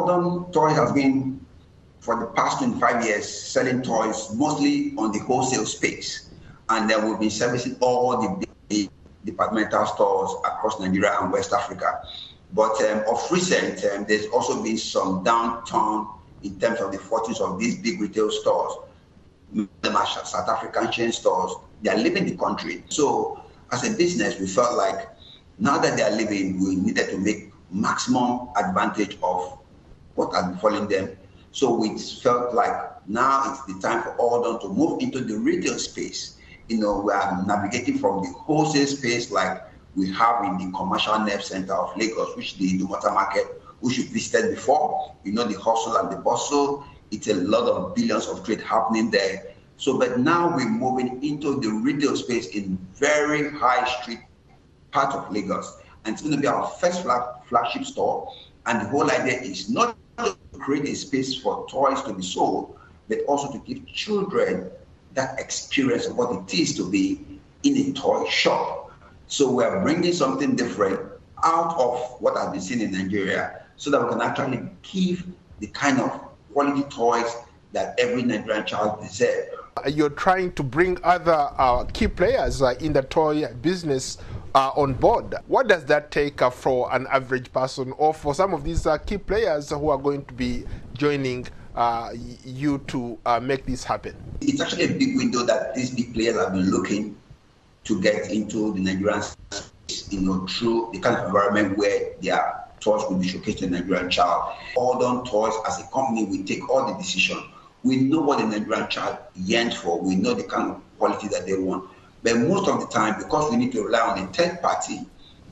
Auldon Toys has been, for the past 25 years, selling toys mostly on the wholesale space. And then we've been servicing all the big departmental stores across Nigeria and West Africa. But of recent, there's also been some downturn in terms of the fortunes of these big retail stores. The South African chain stores, they are leaving the country. So as a business, we felt like now that they are leaving, we needed to make maximum advantage of what has befallen them. So we felt like now it's the time for Auldon to move into the retail space. We are navigating from the wholesale space like we have in the commercial nerve center of Lagos, which the Idumota market, which we visited before. The hustle and the bustle. It's a lot of billions of trade happening there. So, but now we're moving into the retail space in very high street part of Lagos. And it's going to be our first flagship store. And the whole idea is not to create a space for toys to be sold, but also to give children that experience of what it is to be in a toy shop. So we're bringing something different out of what has been seen in Nigeria so that we can actually give the kind of quality toys that every Nigerian child deserves. You're trying to bring other key players in the toy business on board. What does that take for an average person or for some of these key players who are going to be joining you to make this happen? It's actually a big window that these big players have been looking to get into the Nigerian space, through the kind of environment where their toys will be showcased to the Nigerian child. Auldon Toys, as a company, we take all the decision. We know what the Nigerian child yearns for. We know the kind of quality that they want. But most of the time, because we need to rely on a third party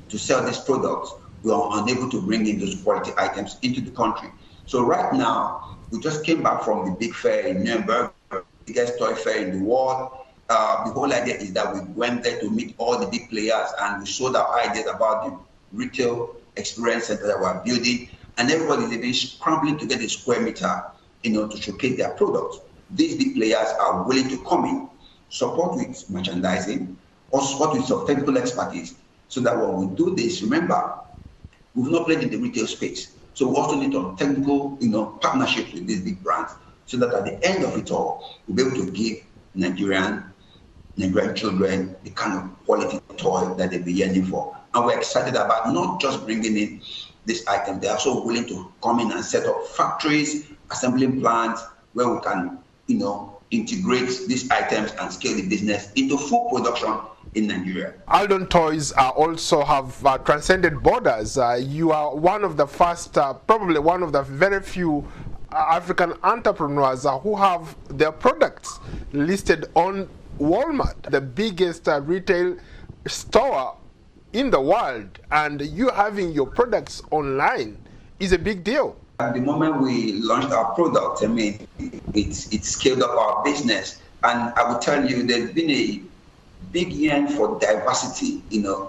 to sell these products, we are unable to bring in those quality items into the country. So right now, we just came back from the big fair in Nuremberg, the biggest toy fair in the world. The whole idea is that we went there to meet all the big players and we showed our ideas about the retail experience center that we're building, and everybody is even scrambling to get a square meter, to showcase their products. These big players are willing to come in, support with merchandising, or support with some technical expertise, so that when we do this, remember, we've not played in the retail space. So we also need some technical, partnerships with these big brands, so that at the end of it all, we'll be able to give Nigerian children the kind of quality toy that they'll be yearning for. And we're excited about not just bringing in this item, they're also willing to come in and set up factories, assembling plants, where we can, integrate these items and scale the business into full production in Nigeria. Auldon Toys also have transcended borders. You are one of the first, probably one of the very few African entrepreneurs who have their products listed on Walmart, the biggest retail store in the world, and you having your products online is a big deal. At the moment we launched our product, it scaled up our business, and I will tell you, there's been a big yearn for diversity,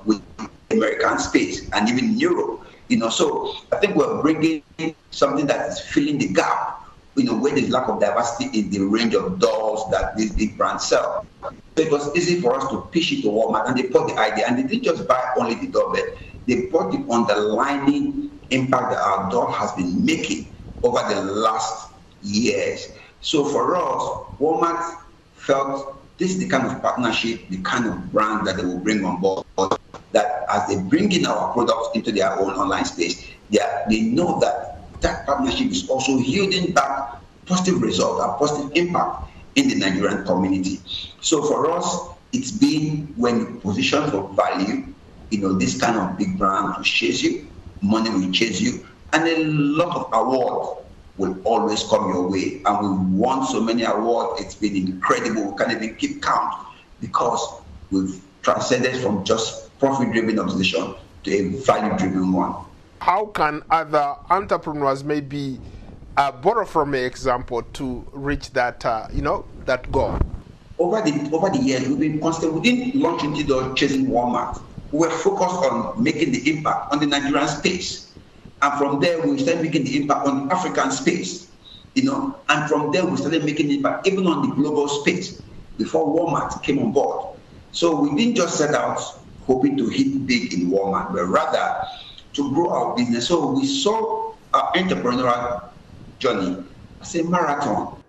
with the American space and even Europe, So I think we're bringing something that is filling the gap, where there's lack of diversity in the range of dolls that these big brands sell. So it was easy for us to pitch it to Walmart, and they bought the idea, and they didn't just buy only the doll, but they bought the underlying impact that our doll has been making over the last years. So for us, Walmart felt this is the kind of partnership, the kind of brand that they will bring on board, that as they bring in our products into their own online space, they know that partnership is also yielding back positive results and positive impact in the Nigerian community. So for us, it's been when you position for value, this kind of big brand will chase you, money will chase you, and a lot of awards will always come your way. And we won so many awards, it's been incredible. We can't even keep count, because we've transcended from just profit-driven organization to a value-driven one. How can other entrepreneurs maybe borrow from an example to reach that, that goal? Over the years, we've been constant. We didn't launch into the chasing Walmart. We were focused on making the impact on the Nigerian space. And from there, we started making the impact on the African space, And from there, we started making the impact even on the global space before Walmart came on board. So we didn't just set out hoping to hit big in Walmart, but rather to grow our business. So we saw entrepreneurial journey as a marathon.